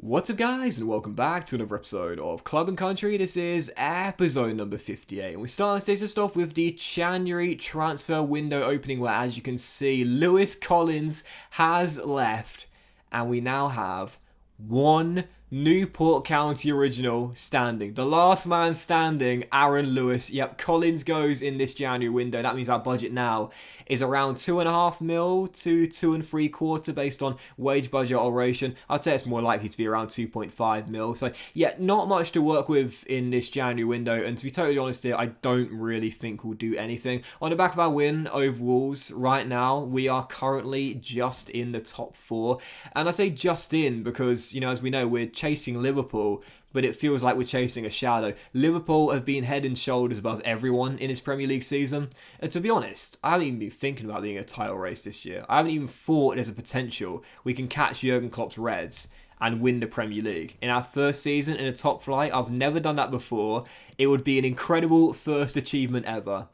What's up guys, and welcome back to another episode of Club and Country. This is episode number 58, and we start today's stuff with the January transfer window opening, where as you can see, Lewis Collins has left, and we now have one Newport County original standing. The last man standing, Aaron Lewis. Yep, Collins goes in this January window. That means our budget now is around 2.5 mil to 2.75 based on wage budget alteration. I'd say it's more likely to be around 2.5 mil. So yeah, not much to work with in this January window. And to be totally honest here, I don't really think we'll do anything. On the back of our win over Wolves, right now, we are currently just in the top 4. And I say just in because, you know, as we know, we're chasing Liverpool, but it feels like we're chasing a shadow. Liverpool have been head and shoulders above everyone in this Premier League season. And to be honest, I haven't even been thinking about being a title race this year. I haven't even thought there's a potential we can catch Jurgen Klopp's Reds and win the Premier League. In our first season in a top flight, I've never done that before. It would be an incredible first achievement ever.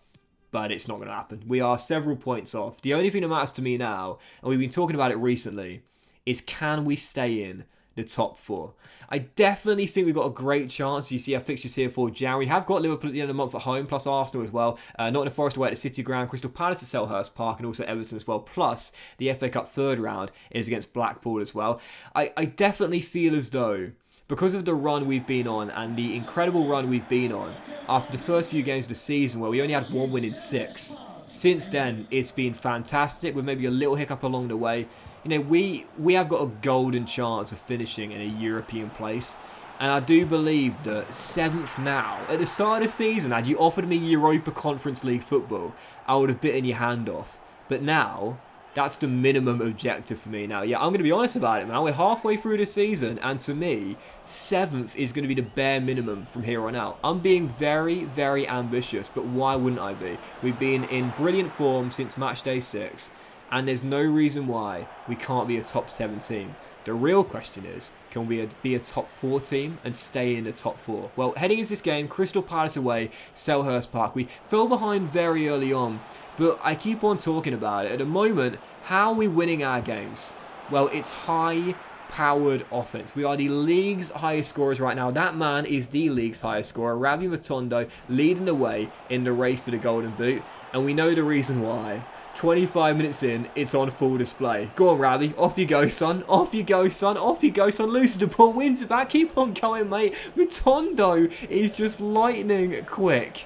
But it's not going to happen. We are several points off. The only thing that matters to me now, and we've been talking about it recently, is can we stay in the top 4. I definitely think we've got a great chance. You see our fixtures here for January. We have got Liverpool at the end of the month at home, plus Arsenal as well. Nottingham Forest away at the City Ground, Crystal Palace at Selhurst Park, and also Everton as well. Plus the FA Cup third round is against Blackpool as well. I definitely feel as though, because of the run we've been on and the incredible run we've been on after the first few games of the season where we only had 1 win in 6, since then it's been fantastic with maybe a little hiccup along the way. You know, we have got a golden chance of finishing in a European place. And I do believe that 7th now, at the start of the season, had you offered me Europa Conference League football, I would have bitten your hand off. But now, that's the minimum objective for me now. Yeah, I'm going to be honest about it, man. We're halfway through the season, and to me, 7th is going to be the bare minimum from here on out. I'm being very, very ambitious, but why wouldn't I be? We've been in brilliant form since match day 6. And there's no reason why we can't be a top 7 team. The real question is, can we be a top 4 team and stay in the top 4? Well, heading into this game, Crystal Palace away, Selhurst Park. We fell behind very early on, but I keep on talking about it. At the moment, how are we winning our games? Well, it's high-powered offense. We are the league's highest scorers right now. That man is the league's highest scorer, Ravi Matondo, leading the way in the race for the Golden Boot. And we know the reason why. 25 minutes in, it's on full display. Go on, Ravi. Off you go, son. Off you go, son. Off you go, son. Loses the ball, wins it back. Keep on going, mate. Matondo is just lightning quick.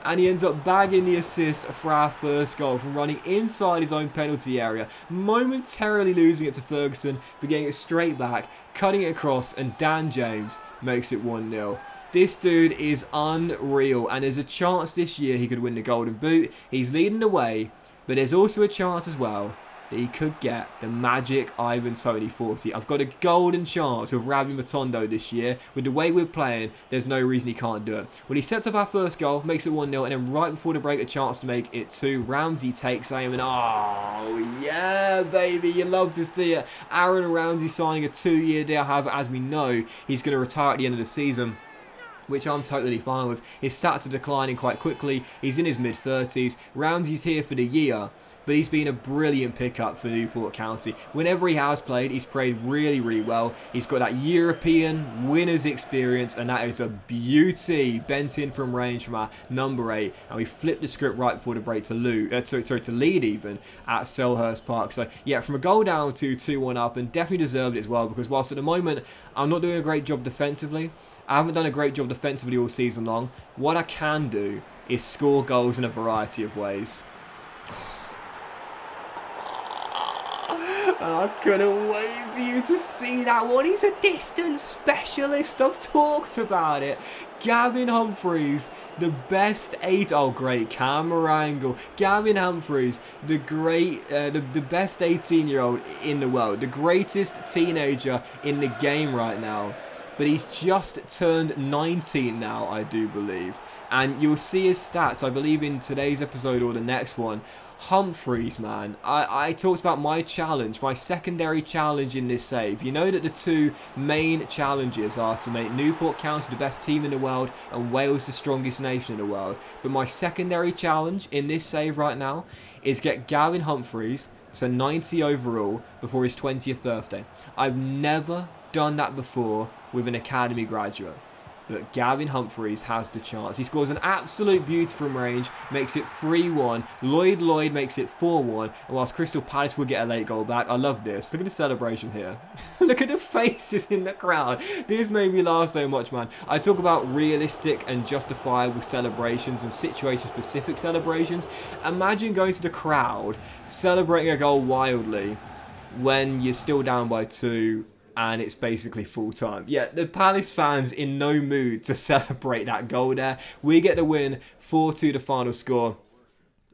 And he ends up bagging the assist for our first goal from running inside his own penalty area, momentarily losing it to Ferguson, but getting it straight back, cutting it across, and Dan James makes it 1-0. This dude is unreal, and there's a chance this year he could win the Golden Boot. He's leading the way. But there's also a chance as well that he could get the magic Ivan Toney 40. I've got a golden chance with Ravi Matondo this year. With the way we're playing, there's no reason he can't do it. When he sets up our first goal, makes it 1-0, and then right before the break, a chance to make it 2. Ramsey takes aim, and oh, yeah, baby, you love to see it. Aaron Ramsey signing a 2-year deal. However, as we know, he's going to retire at the end of the season, which I'm totally fine with. His stats are declining quite quickly. He's in his mid-30s. Ramsey's here for the year, but he's been a brilliant pickup for Newport County. Whenever he has played, he's played really, really well. He's got that European winner's experience, and that is a beauty. Bent in from range from our number 8, and we flipped the script right before the break to lead even at Selhurst Park. So yeah, from a goal down to 2-1 up, and definitely deserved it as well, because whilst at the moment I'm not doing a great job defensively, I haven't done a great job defensively all season long. What I can do is score goals in a variety of ways. And I couldn't wait for you to see that one. He's a distance specialist. I've talked about it. Gavin Humphreys, the best 8. Oh, great camera angle. Gavin Humphreys, the best 18-year-old in the world, the greatest teenager in the game right now. But he's just turned 19 now, I do believe. And you'll see his stats, I believe, in today's episode or the next one. Humphreys, man. I talked about my challenge, my secondary challenge in this save. You know that the 2 main challenges are to make Newport County the best team in the world and Wales the strongest nation in the world. But my secondary challenge in this save right now is get Gavin Humphreys, so 90 overall, before his 20th birthday. I've never done that before with an academy graduate. But Gavin Humphreys has the chance. He scores an absolute beauty from range, makes it 3-1. Lloyd makes it 4-1. And whilst Crystal Palace will get a late goal back, I love this. Look at the celebration here. Look at the faces in the crowd. This made me laugh so much, man. I talk about realistic and justifiable celebrations and situation-specific celebrations. Imagine going to the crowd, celebrating a goal wildly when you're still down by 2 and it's basically full time. Yeah, the Palace fans in no mood to celebrate that goal there. We get the win, 4-2 the final score.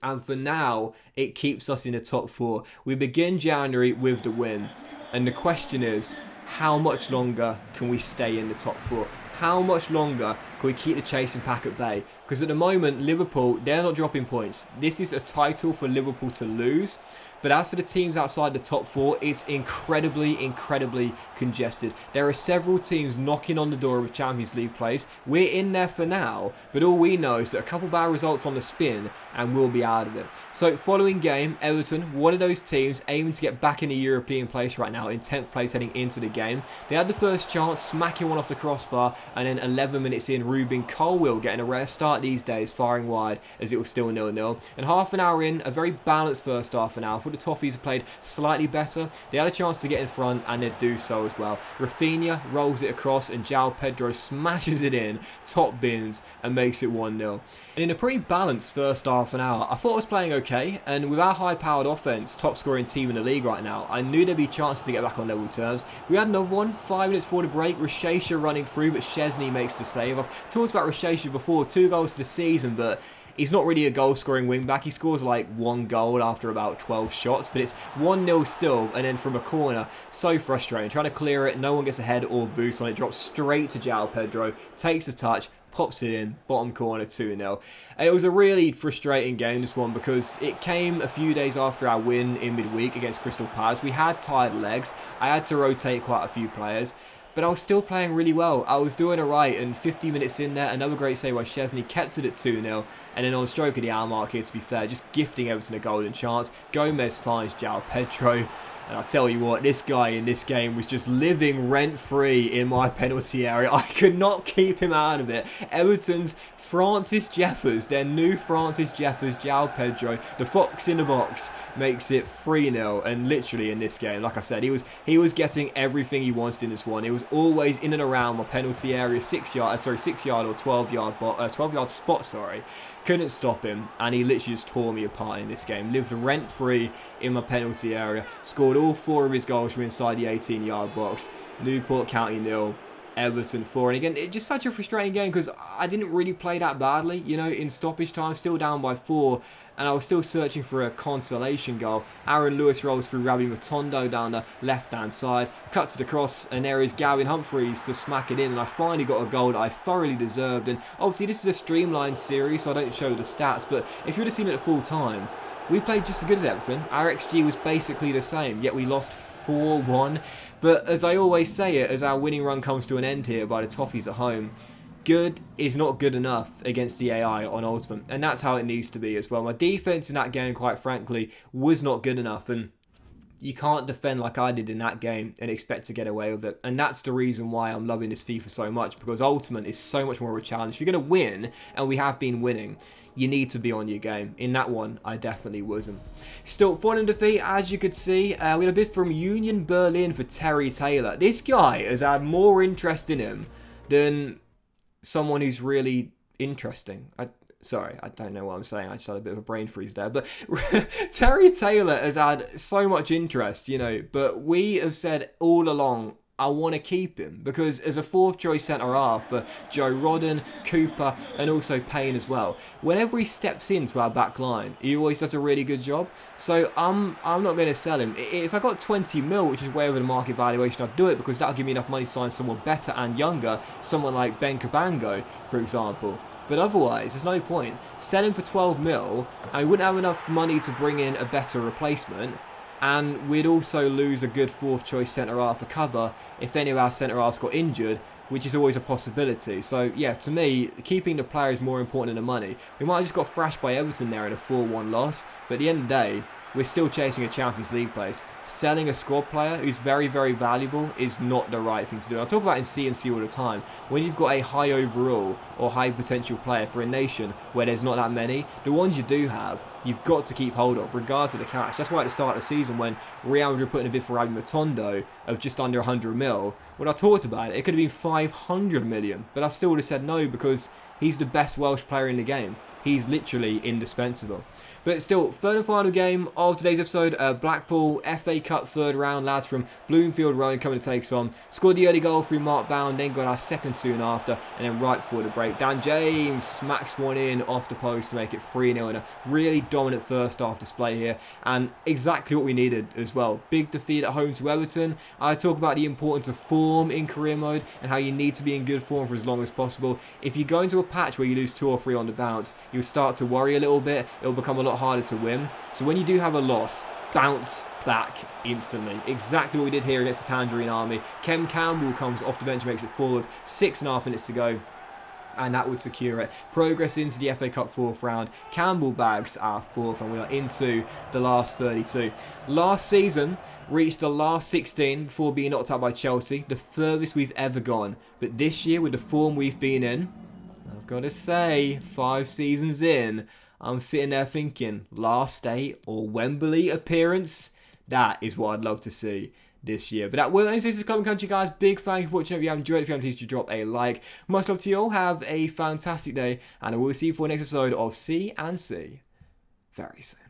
And for now, it keeps us in the top 4. We begin January with the win. And the question is, how much longer can we stay in the top 4? How much longer can we keep the chasing pack at bay? Because at the moment, Liverpool, they're not dropping points. This is a title for Liverpool to lose. But as for the teams outside the top 4, it's incredibly congested. There are several teams knocking on the door of a Champions League place. We're in there for now, but all we know is that a couple bad results on the spin and we'll be out of it. So following game, Everton, one of those teams aiming to get back in the European place right now, in 10th place heading into the game. They had the first chance, smacking one off the crossbar, and then 11 minutes in, Ruben Colwill getting a rare start these days, firing wide as it was still 0-0. And half an hour in, a very balanced first half an hour. The Toffees have played slightly better. They had a chance to get in front and they'd do so as well. Rafinha rolls it across and João Pedro smashes it in, top bins, and makes it 1-0. And in a pretty balanced first half an hour, I thought I was playing okay, and with our high-powered offense, top scoring team in the league right now, I knew there'd be chances to get back on level terms. We had another one, 5 minutes before the break, Rashesha running through, but Szczesny makes the save. I've talked about Rashesha before, 2 goals for the season, but he's not really a goal-scoring wing-back. He scores like 1 goal after about 12 shots, but it's 1-0 still, and then from a corner, so frustrating. Trying to clear it, no one gets a head or boost on it, drops straight to João Pedro, takes a touch, pops it in, bottom corner, 2-0. It was a really frustrating game, this one, because it came a few days after our win in midweek against Crystal Palace. We had tired legs. I had to rotate quite a few players, but I was still playing really well. I was doing alright, and 50 minutes in there, another great save by Szczesny, kept it at 2-0, and then on stroke of the hour mark here, to be fair, just gifting Everton a golden chance. Gomez finds João Pedro, and I'll tell you what, this guy in this game was just living rent-free in my penalty area. I could not keep him out of it. Everton's Francis Jeffers, their new Francis Jeffers, João Pedro, the fox in the box, makes it 3-0. And literally in this game, like I said, he was getting everything he wanted in this one. It was always in and around my penalty area, 6 yard or 12 yard spot, sorry. Couldn't stop him, and he literally just tore me apart in this game. Lived rent-free in my penalty area, scored all 4 of his goals from inside the 18-yard box. Newport County 0, Everton 4. And again, it's just such a frustrating game because I didn't really play that badly. You know, in stoppage time, still down by 4. And I was still searching for a consolation goal. Aaron Lewis rolls through Rabbi Matondo down the left-hand side, cuts to the cross, and there is Gavin Humphreys to smack it in. And I finally got a goal that I thoroughly deserved. And obviously, this is a streamlined series, so I don't show the stats. But if you would have seen it at full time, we played just as good as Everton. Our XG was basically the same, yet we lost 4-1. But as I always say it, as our winning run comes to an end here by the Toffees at home, good is not good enough against the AI on Ultimate, and that's how it needs to be as well. My defense in that game, quite frankly, was not good enough, and you can't defend like I did in that game and expect to get away with it. And that's the reason why I'm loving this FIFA so much, because Ultimate is so much more of a challenge. If you're going to win, and we have been winning, you need to be on your game. In that one, I definitely wasn't. Still, 4-0 defeat, as you could see. We had a bid from Union Berlin for Terry Taylor. This guy has had more interest in him than someone who's really interesting. Sorry, I don't know what I'm saying. I just had a bit of a brain freeze there. But Terry Taylor has had so much interest, you know. But we have said all along, I want to keep him. Because as a 4th choice centre-half for Joe Rodden, Cooper, and also Payne as well, whenever he steps into our back line, he always does a really good job. So I'm not going to sell him. If I got 20 mil, which is way over the market valuation, I'd do it, because that'll give me enough money to sign someone better and younger, someone like Ben Cabango, for example. But otherwise, there's no point. Sell him for 12 mil, and we wouldn't have enough money to bring in a better replacement, and we'd also lose a good 4th choice centre-half for cover if any of our centre-halves got injured, which is always a possibility. So yeah, to me, keeping the player is more important than the money. We might have just got thrashed by Everton there in a 4-1 loss, but at the end of the day, we're still chasing a Champions League place. Selling a squad player who's very, very valuable is not the right thing to do. I talk about in C&C all the time. When you've got a high overall or high potential player for a nation where there's not that many, the ones you do have, you've got to keep hold of, regardless of the cash. That's why at the start of the season, when Real Madrid put in a bid for Rabi Matondo of just under 100 mil, when I talked about it, it could have been 500 million, but I still would have said no because he's the best Welsh player in the game. He's literally indispensable. But still, third and final game of today's episode, Blackpool FA Cup third round. Lads from Bloomfield Road coming to take us on. Scored the early goal through Mark Bound, then got our second soon after, and then right before the break, Dan James smacks one in off the post to make it 3-0 in a really dominant first half display here, and exactly what we needed as well. Big defeat at home to Everton. I talk about the importance of form in career mode and how you need to be in good form for as long as possible. If you go into a patch where you lose 2 or 3 on the bounce, you'll start to worry a little bit. It'll become a lot harder to win. So when you do have a loss, bounce back instantly. Exactly what we did here against the Tangerine Army. Kem Campbell comes off the bench, makes it 4 with 6.5 minutes to go, and that would secure it. Progress into the FA Cup fourth round. Campbell bags our fourth, and we are into the last 32. Last season, reached the last 16 before being knocked out by Chelsea, the furthest we've ever gone. But this year, with the form we've been in, I've got to say, 5 seasons in, I'm sitting there thinking, last day or Wembley appearance, that is what I'd love to see this year. But that will end this Club and Country, guys. Big thank you for watching. If you have enjoyed it, if you haven't, please do drop a like. Much love to you all. Have a fantastic day, and I will see you for the next episode of C&C very soon.